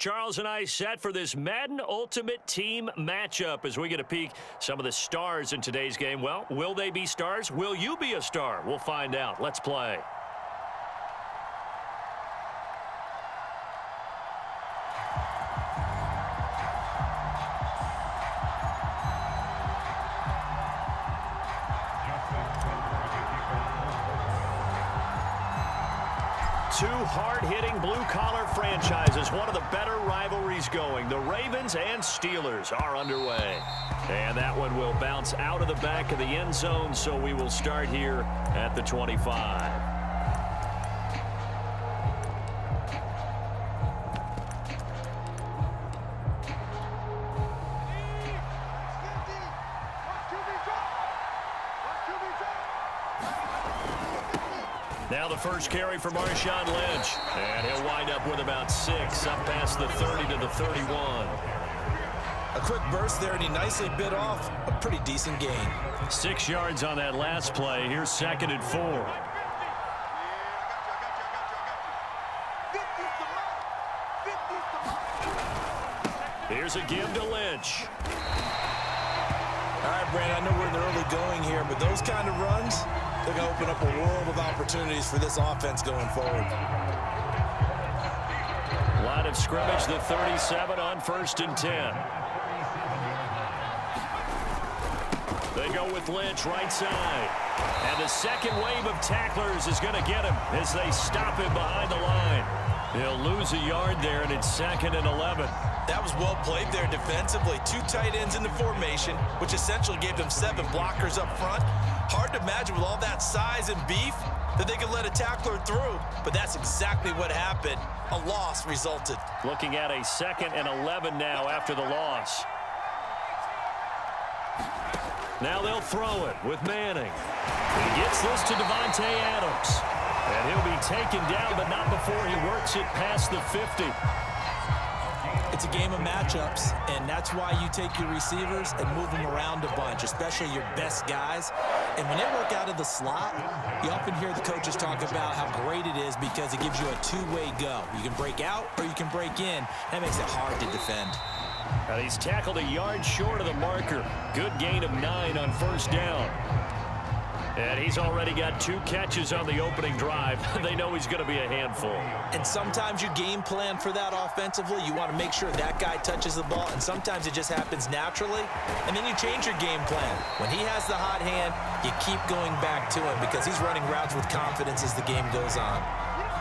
Charles and I set for this Madden Ultimate Team matchup as we get a peek some of the stars in today's game. Well, will they be stars? Will you be a star? We'll find out. Let's play. Two hard-hitting blue-collar franchises, one of the better rivalries going. The Ravens and Steelers are underway. And that one will bounce out of the back of the end zone, so we will start here at the 25. Now the first carry for Marshawn Lynch. And he'll wind up with about 6, up past the 30 to the 31. A quick burst there, and he nicely bit off a pretty decent gain. 6 yards on that last play. Here's 2nd and 4. Here's a give to Lynch. All right, Brandon, I know we're in the early going here, but those kind of runs, they're going to open up a world of opportunities for this offense going forward. Line of scrimmage, the 37 on 1st and 10. They go with Lynch right side. And the second wave of tacklers is going to get him as they stop him behind the line. He'll lose a yard there, and it's 2nd and 11. That was well played there defensively. 2 tight ends in the formation, which essentially gave them 7 blockers up front. Hard to imagine with all that size and beef that they could let a tackler through, but that's exactly what happened. A loss resulted. Looking at a 2nd and 11 now after the loss. Now they'll throw it with Manning. He gets this to Devontae Adams. And he'll be taken down, but not before he works it past the 50. It's a game of matchups, and that's why you take your receivers and move them around a bunch, especially your best guys. And when they work out of the slot, you often hear the coaches talk about how great it is because it gives you a two-way go. You can break out or you can break in. That makes it hard to defend. And he's tackled a yard short of the marker. Good gain of 9 on 1st down. And he's already got 2 catches on the opening drive. They know he's going to be a handful. And sometimes you game plan for that offensively. You want to make sure that guy touches the ball, and sometimes it just happens naturally. And then you change your game plan. When he has the hot hand, you keep going back to him because he's running routes with confidence as the game goes on.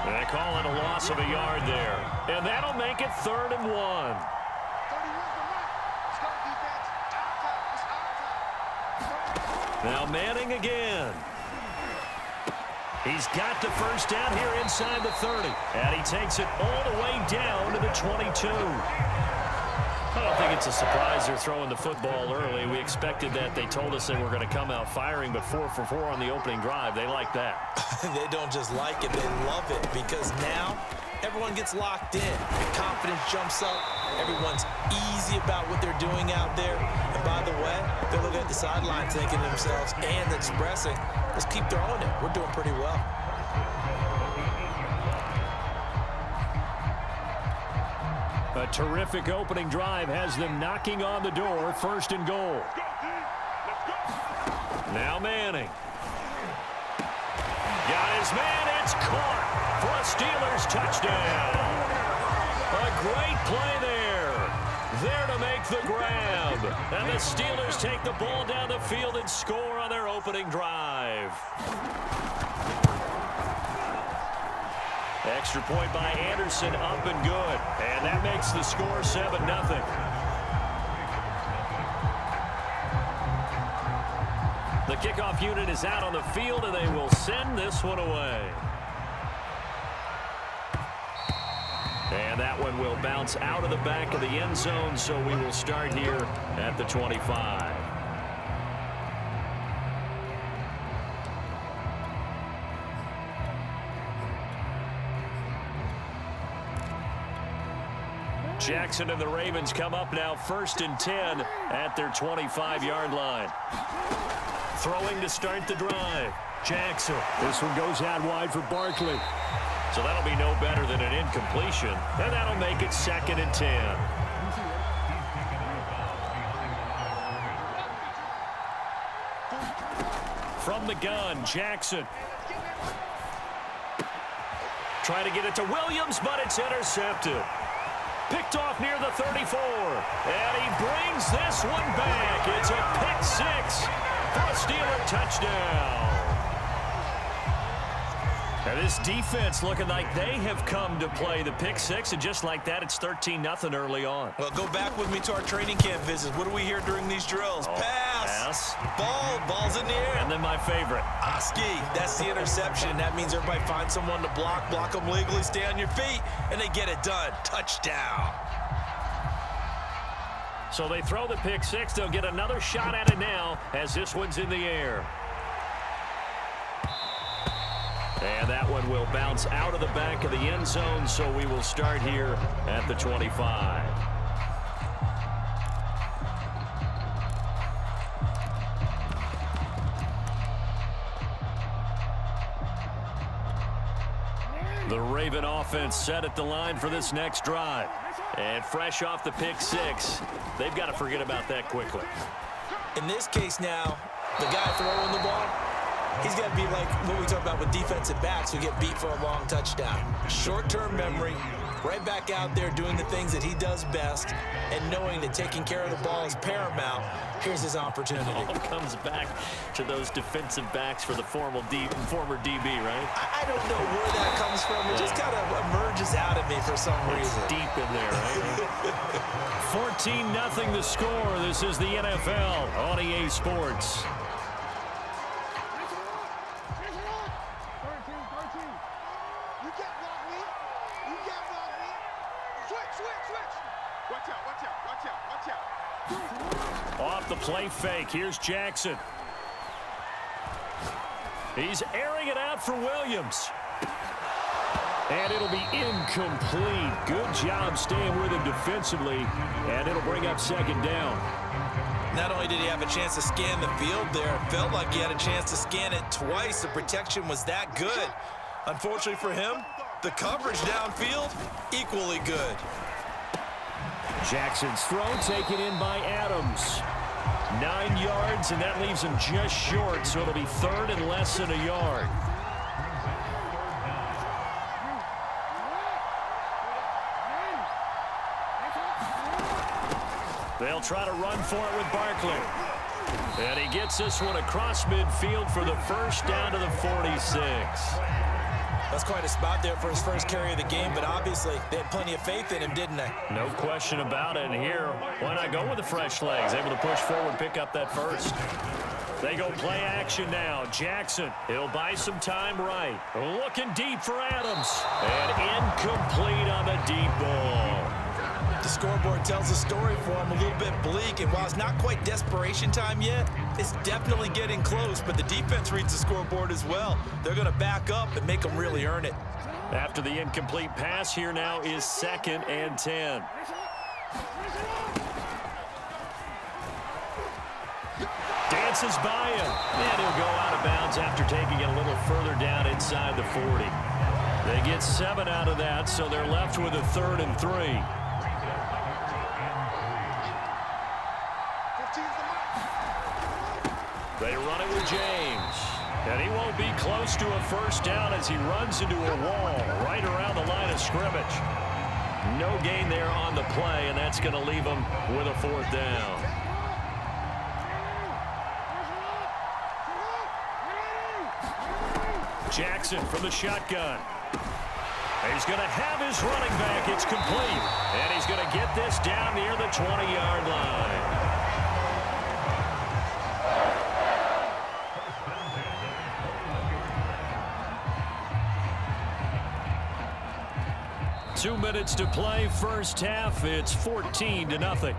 They call it a loss of a yard there. And that'll make it 3rd and 1. Now Manning again. He's got the first down here inside the 30. And he takes it all the way down to the 22. I don't think it's a surprise they're throwing the football early. We expected that. They told us they were going to come out firing, but 4 for 4 on the opening drive. They like that. They don't just like it, they love it, because now everyone gets locked in. Confidence jumps up. Everyone's easy about what they're doing out there. And by the way, they're looking at the sideline thinking to themselves and expressing, let's keep throwing it. We're doing pretty well. A terrific opening drive has them knocking on the door. 1st and goal. Now Manning. Got his man. It's caught for a Steelers touchdown. A great play there. There to make the grab. And the Steelers take the ball down the field and score on their opening drive. Extra point by Anderson, up and good. And that makes the score 7-0. The kickoff unit is out on the field, and they will send this one away. And that one will bounce out of the back of the end zone, so we will start here at the 25. Jackson and the Ravens come up now 1st and 10 at their 25-yard line. Throwing to start the drive. Jackson. This one goes out wide for Barkley. So that'll be no better than an incompletion, and that'll make it 2nd and 10. From the gun, Jackson. Trying to get it to Williams, but it's intercepted. Picked off near the 34. And he brings this one back. It's a pick 6 for a Steeler touchdown. And this defense looking like they have come to play the pick 6, and just like that, it's 13-0 early on. Well, go back with me to our training camp visits. What do we hear during these drills? Pass. Ball's in the air. And then my favorite. Ski. That's the interception. That means everybody finds someone to block them legally, stay on your feet, and they get it done. Touchdown. So they throw the pick 6. They'll get another shot at it now as this one's in the air. And that one will bounce out of the back of the end zone, so we will start here at the 25. The Raven offense set at the line for this next drive. And fresh off the pick 6, they've got to forget about that quickly. In this case now, the guy throwing the ball, he's got to be like what we talk about with defensive backs who get beat for a long touchdown. Short-term memory, right back out there doing the things that he does best, and knowing that taking care of the ball is paramount. Here's his opportunity. It all comes back to those defensive backs for the former DB, right? I don't know where that comes from. It just kind of emerges out of me for some reason. It's deep in there, right? 14-0 the score. This is the NFL on EA Sports. Off the play fake, here's Jackson. He's airing it out for Williams. And it'll be incomplete. Good job staying with him defensively, and it'll bring up 2nd down. Not only did he have a chance to scan the field there, it felt like he had a chance to scan it twice. The protection was that good. Unfortunately for him, the coverage downfield, equally good. Jackson's throw taken in by Adams. 9 yards, and that leaves him just short, so it'll be 3rd and less than a yard. They'll try to run for it with Barkley. And he gets this one across midfield for the first down to the 46. That's quite a spot there for his first carry of the game, but obviously they had plenty of faith in him, didn't they? No question about it. And here, why not go with the fresh legs? Able to push forward, pick up that first. They go play action now. Jackson, he'll buy some time right. Looking deep for Adams. And incomplete on the deep ball. The scoreboard tells a story for him, a little bit bleak, and while it's not quite desperation time yet, it's definitely getting close, but the defense reads the scoreboard as well. They're going to back up and make them really earn it. After the incomplete pass, here now is 2nd and 10. Dances by him, and he'll go out of bounds after taking it a little further down inside the 40. They get 7 out of that, so they're left with a 3rd and 3. They run it with James. And he won't be close to a first down as he runs into a wall right around the line of scrimmage. No gain there on the play, and that's going to leave him with a 4th down. Jackson from the shotgun. He's going to have his running back. It's complete. And he's going to get this down near the 20-yard line. 2 minutes to play, first half. It's 14-0.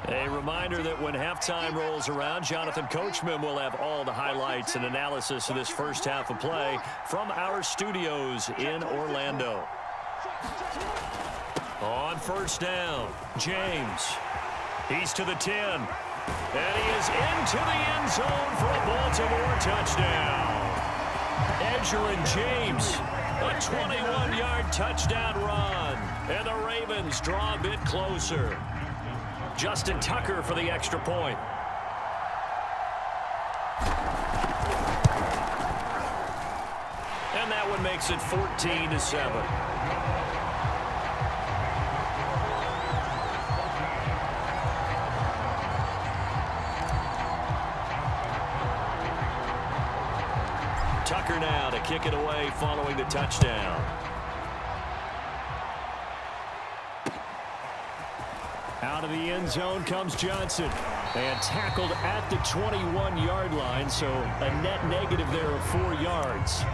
A reminder that when halftime rolls around, Jonathan Coachman will have all the highlights and analysis of this first half of play from our studios in Orlando. On first down, James. He's to the 10. And he is into the end zone for a Baltimore touchdown. Edgerrin James, a 21-yard touchdown run. And the Ravens draw a bit closer. Justin Tucker for the extra point. And that one makes it 14-7. Tucker now to kick it away following the touchdown. Out of the end zone comes Johnson. And tackled at the 21-yard line, so a net negative there of 4 yards.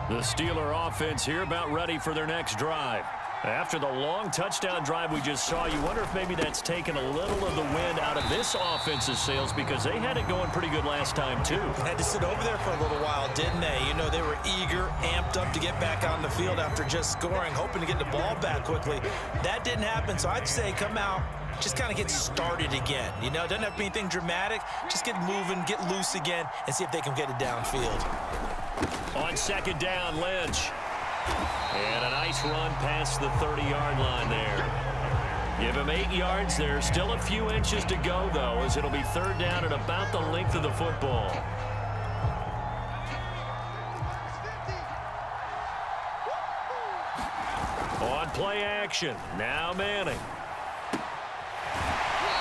The Steeler offense here about ready for their next drive. After the long touchdown drive we just saw, you wonder if maybe that's taken a little of the wind out of this offense's sails because they had it going pretty good last time too. Had to sit over there for a little while, didn't they? You know, they were eager, amped up to get back on the field after just scoring, hoping to get the ball back quickly. That didn't happen, so I'd say come out, just kind of get started again. You know, it doesn't have to be anything dramatic. Just get moving, get loose again, and see if they can get it downfield. On second down, Lynch. And a nice run past the 30-yard line there. Give him 8 yards there. Still a few inches to go, though, as it'll be third down at about the length of the football. On play action. Now Manning.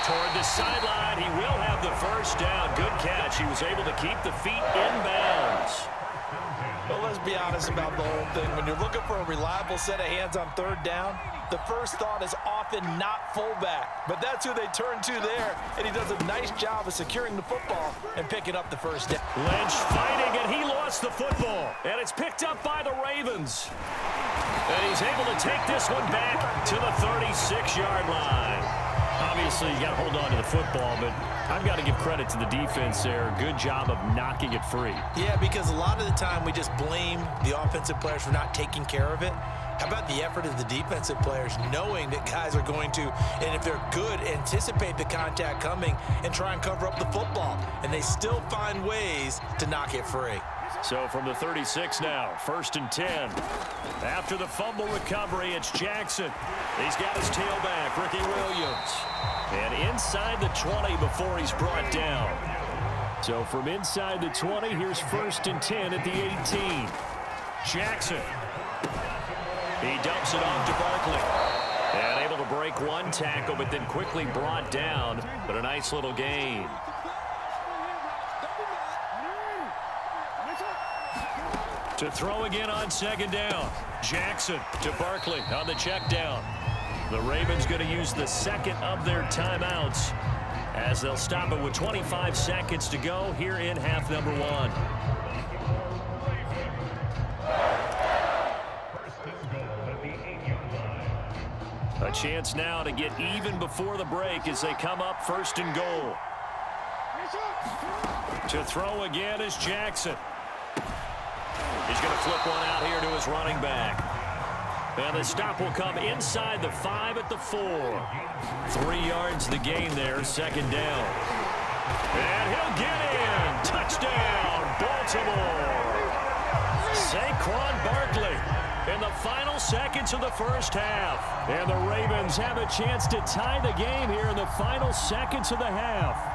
Toward the sideline. He will have the first down. Good catch. He was able to keep the feet inbounds. Well, let's be honest about the whole thing. When you're looking for a reliable set of hands on third down, the first thought is often not fullback. But that's who they turn to there, and he does a nice job of securing the football and picking up the first down. Lynch fighting, and he lost the football. And it's picked up by the Ravens. And he's able to take this one back to the 36-yard line. Obviously, you got to hold on to the football, but I've got to give credit to the defense there. Good job of knocking it free. Yeah, because a lot of the time we just blame the offensive players for not taking care of it. How about the effort of the defensive players knowing that guys are going to, and if they're good, anticipate the contact coming and try and cover up the football. And they still find ways to knock it free. So from the 36 now, 1st and 10. After the fumble recovery, it's Jackson. He's got his tailback, Ricky Williams. And inside the 20 before he's brought down. So from inside the 20, here's 1st and 10 at the 18. Jackson. He dumps it off to Barkley. And able to break one tackle, but then quickly brought down. But a nice little gain. To throw again on second down. Jackson to Barkley on the check down. The Ravens going to use the second of their timeouts as they'll stop it with 25 seconds to go here in half number 1. A chance now to get even before the break as they come up 1st and goal. To throw again is Jackson. He's going to flip one out here to his running back. And the stop will come inside the 5 at the 4. 3 yards the gain there, second down. And he'll get in. Touchdown, Baltimore. Saquon Barkley in the final seconds of the first half. And the Ravens have a chance to tie the game here in the final seconds of the half.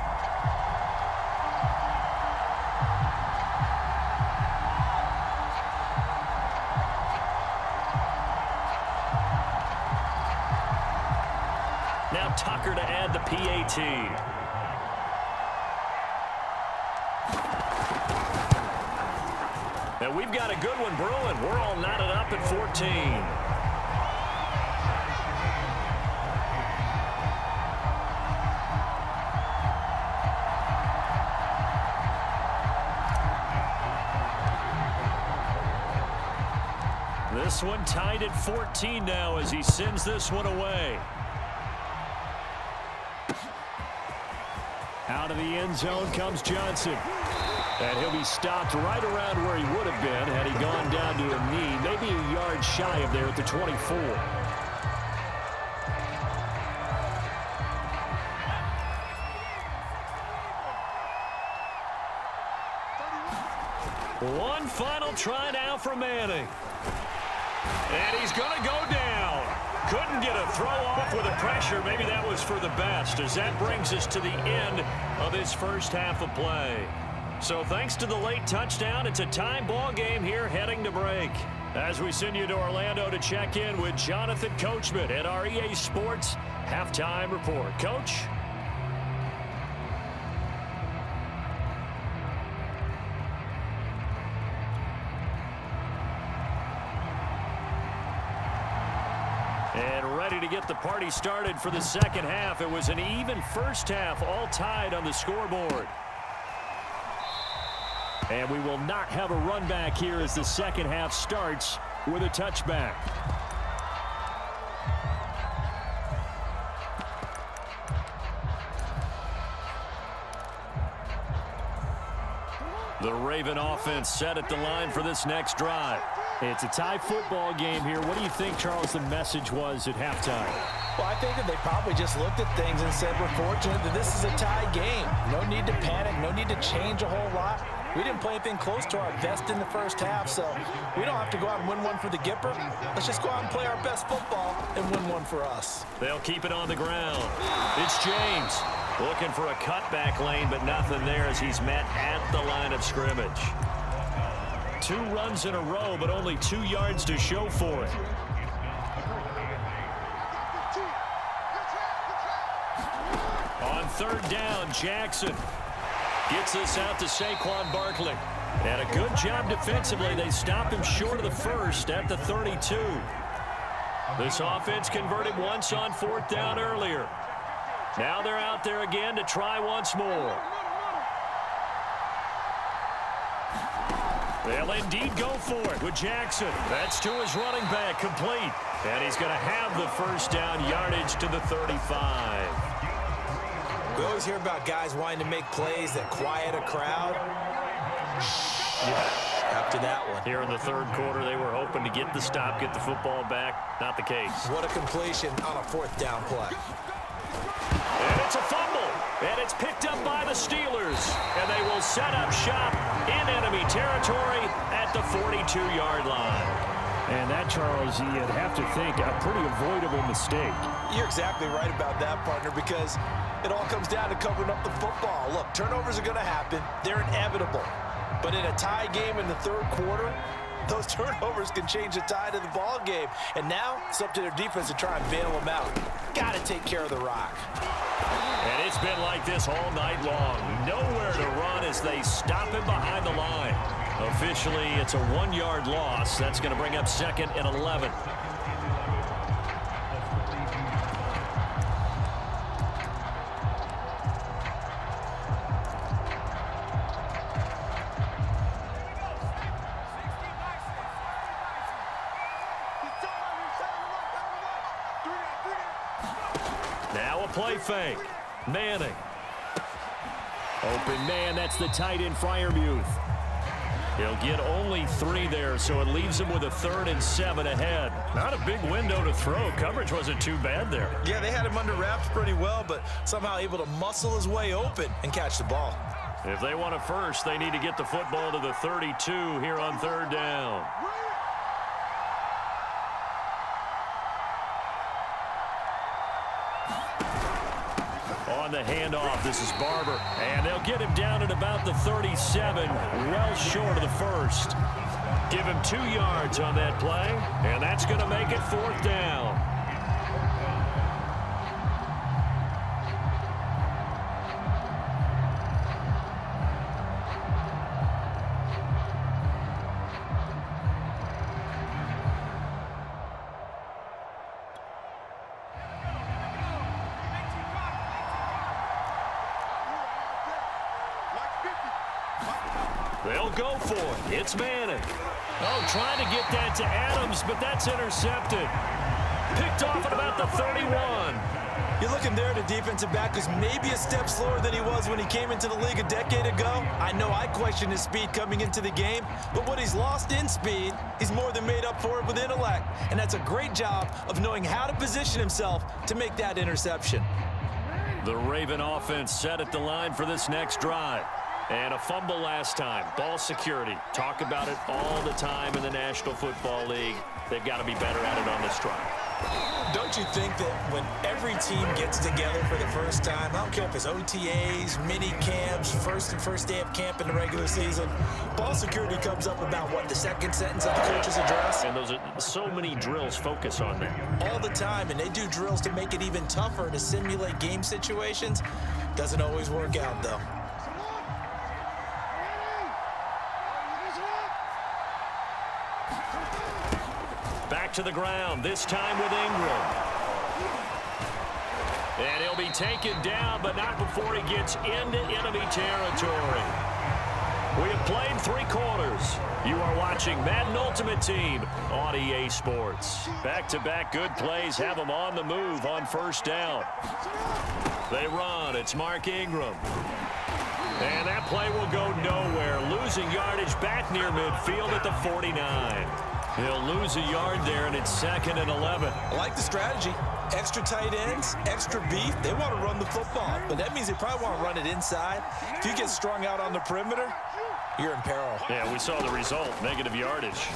Now Tucker to add the PAT. And we've got a good one brewing. We're all knotted up at 14. This one tied at 14 now as he sends this one away. Out of the end zone comes Johnson. And he'll be stopped right around where he would have been had he gone down to a knee, maybe a yard shy of there at the 24. One final try now for Manning. And he's going to go down. Couldn't get a throw off with the pressure. Maybe that was for the best, as that brings us to the end of his first half of play. So thanks to the late touchdown, it's a time ball game here heading to break. As we send you to Orlando to check in with Jonathan Coachman at our EA Sports Halftime Report. Coach? And ready to get the party started for the second half. It was an even first half, all tied on the scoreboard. And we will not have a run back here as the second half starts with a touchback. The Raven offense set at the line for this next drive. It's a tie football game here. What do you think, Charles, the message was at halftime? Well, I think that they probably just looked at things and said, we're fortunate that this is a tie game. No need to panic. No need to change a whole lot. We didn't play anything close to our best in the first half, so we don't have to go out and win one for the Gipper. Let's just go out and play our best football and win one for us. They'll keep it on the ground. It's James looking for a cutback lane, but nothing there as he's met at the line of scrimmage. 2 runs in a row, but only 2 yards to show for it. On third down, Jackson gets this out to Saquon Barkley. And a good job defensively. They stop him short of the first at the 32. This offense converted once on fourth down earlier. Now they're out there again to try once more. They'll indeed go for it with Jackson. That's to his running back, complete. And he's going to have the first down, yardage to the 35. We always hear about guys wanting to make plays that quiet a crowd. Yeah, after that one. Here in the third quarter, they were hoping to get the stop, get the football back. Not the case. What a completion on a fourth down play. And it's a fumble. And it's picked up by the Steelers. And they will set up shop in enemy territory at the 42-yard line. And that, Charles, you'd have to think a pretty avoidable mistake. You're exactly right about that, partner, because it all comes down to covering up the football. Look, turnovers are going to happen. They're inevitable. But in a tie game in the third quarter, those turnovers can change the tide of the ball game. And now it's up to their defense to try and bail them out. Got to take care of the rock. And it's been like this all night long. Nowhere to run as they stop him behind the line. Officially, it's a 1-yard loss. That's going to bring up 2nd and 11. Now a play fake. Manning. Open man, that's the tight end Freiermuth. He'll get only 3 there, so it leaves him with a 3rd and 7 ahead. Not a big window to throw. Coverage wasn't too bad there. Yeah, they had him under wraps pretty well, but somehow able to muscle his way open and catch the ball. If they want a first, they need to get the football to the 32 here on third down. On the handoff, this is Barber. And they'll get him down at about the 37, well short of the first. Give him 2 yards on that play, and that's going to make it 4th down. They'll go for it. It's Manning. Oh, trying to get that to Adams, but that's intercepted. Picked off at about the 31. You're looking there at a defensive back who's maybe a step slower than he was when he came into the league a decade ago. I know I questioned his speed coming into the game, but what he's lost in speed, he's more than made up for it with intellect. And that's a great job of knowing how to position himself to make that interception. The Raven offense set at the line for this next drive. And a fumble last time. Ball security. Talk about it all the time in the National Football League. They've got to be better at it on this drive. Don't you think that when every team gets together for the first time, I don't care if it's OTAs, mini camps, first day of camp in the regular season, ball security comes up about what, the second sentence of the coach's address? And those are so many drills focus on that. All the time, and they do drills to make it even tougher to simulate game situations. Doesn't always work out, though. Back to the ground, this time with Ingram. And he'll be taken down, but not before he gets into enemy territory. We have played 3 quarters. You are watching Madden Ultimate Team on EA Sports. Back-to-back good plays have them on the move on first down. They run. It's Mark Ingram. And that play will go nowhere. Losing yardage back near midfield at the 49. He'll lose a yard there, and it's 2nd and 11. I like the strategy. Extra tight ends, extra beef. They want to run the football, but that means they probably want to run it inside. If you get strung out on the perimeter, you're in peril. Yeah, we saw the result, negative yardage.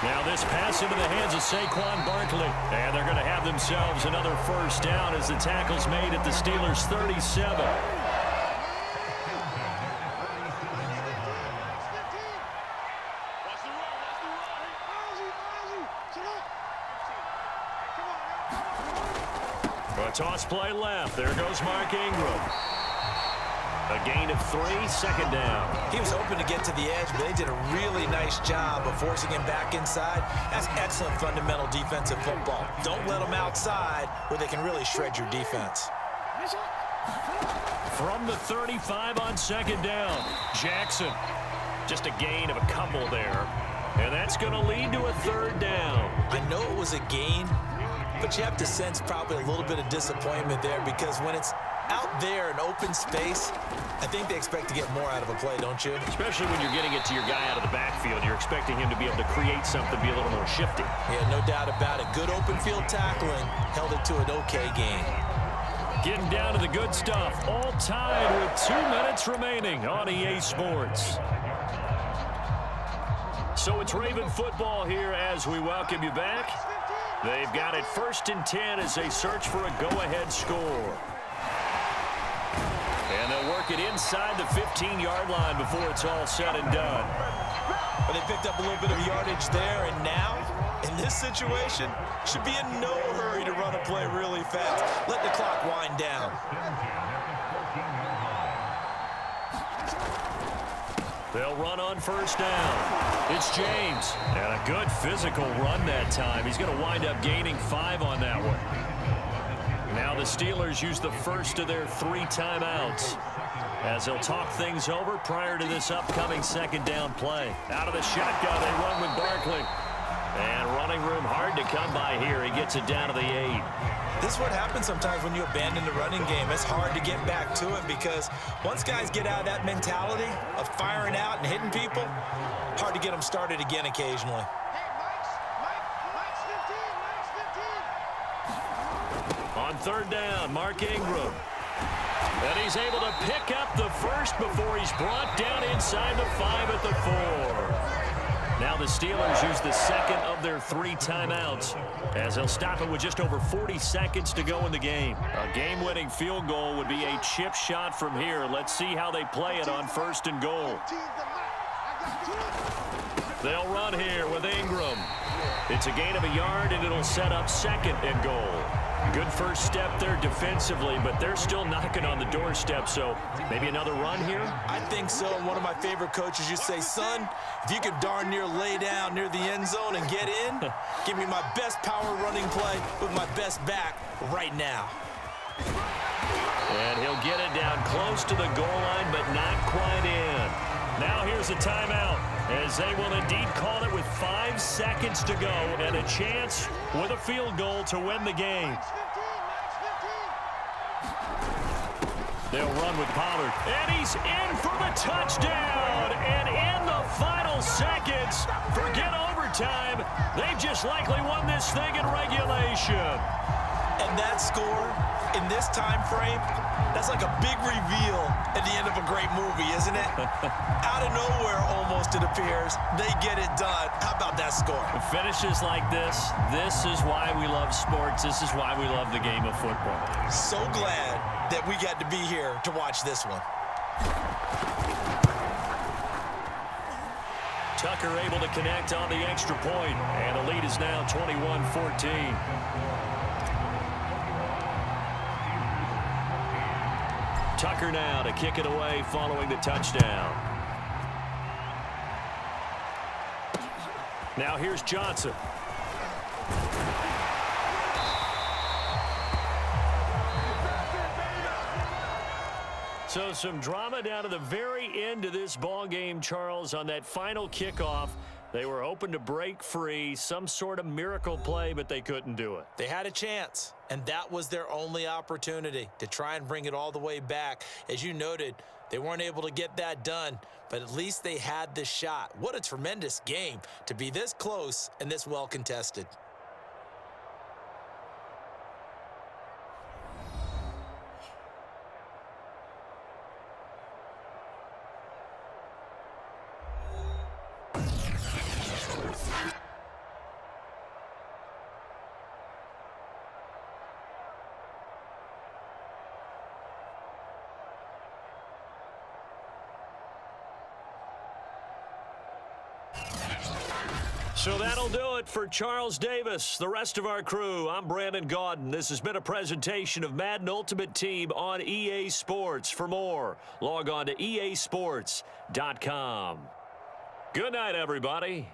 Now this pass into the hands of Saquon Barkley. And they're going to have themselves another first down as the tackle's made at the Steelers' 37. Toss play left. There goes Mark Ingram. A gain of 3, 2nd down. He was hoping to get to the edge, but they did a really nice job of forcing him back inside. That's excellent fundamental defensive football. Don't let them outside where they can really shred your defense. From the 35 on 2nd down, Jackson. Just a gain of a couple there. And that's going to lead to a 3rd down. I know it was a gain, but you have to sense probably a little bit of disappointment there because when it's out there in open space, I think they expect to get more out of a play, don't you? Especially when you're getting it to your guy out of the backfield. You're expecting him to be able to create something, be a little more shifty. Yeah, no doubt about it. Good open field tackling held it to an okay gain. Getting down to the good stuff. All tied with 2 minutes remaining on EA Sports. So it's Raven football here as we welcome you back. They've got it 1st and 10 as they search for a go-ahead score. And they'll work it inside the 15-yard line before it's all said and done. But they picked up a little bit of yardage there, and now, in this situation, should be in no hurry to run a play really fast. Let the clock wind down. They'll run on 1st down. It's James. And a good physical run that time. He's going to wind up gaining 5 on that one. Now the Steelers use the first of their 3 timeouts as they'll talk things over prior to this upcoming 2nd down play. Out of the shotgun, they run with Barkley. And running room hard to come by here. He gets it down to the 8. This is what happens sometimes when you abandon the running game. It's hard to get back to it because once guys get out of that mentality of firing out and hitting people, hard to get them started again occasionally. On 3rd down, Mark Ingram. And he's able to pick up the first before he's brought down inside the 5 at the 4. Now the Steelers use the 2nd of their 3 timeouts as they'll stop it with just over 40 seconds to go in the game. A game-winning field goal would be a chip shot from here. Let's see how they play it on 1st and goal. They'll run here with Ingram. It's a gain of a yard, and it'll set up 2nd and goal. Good first step there defensively, but they're still knocking on the doorstep, so maybe another run here? I think so. One of my favorite coaches used to say, son, if you could darn near lay down near the end zone and get in, give me my best power running play with my best back right now. And he'll get it down close to the goal line, but not quite in. Now here's a timeout, as they will indeed call it with 5 seconds to go and a chance with a field goal to win the game. They'll run with Pollard. And he's in for the touchdown. And in the final seconds, forget overtime, they've just likely won this thing in regulation. And that score in this time frame, that's like a big reveal at the end of a great movie, isn't it? Out of nowhere, almost, it appears, they get it done. How about that score? Finishes like this is why we love sports. This is why we love the game of football. So glad that we got to be here to watch this one. Tucker able to connect on the extra point, and the lead is now 21-14. Tucker now to kick it away following the touchdown. Now here's Johnson. So some drama down to the very end of this ball game, Charles, on that final kickoff. They were hoping to break free, some sort of miracle play, but they couldn't do it. They had a chance, and that was their only opportunity to try and bring it all the way back. As you noted, they weren't able to get that done, but at least they had the shot. What a tremendous game to be this close and this well contested. So that'll do it for Charles Davis, the rest of our crew. I'm Brandon Gaudin. This has been a presentation of Madden Ultimate Team on EA Sports. For more, log on to easports.com. Good night, everybody.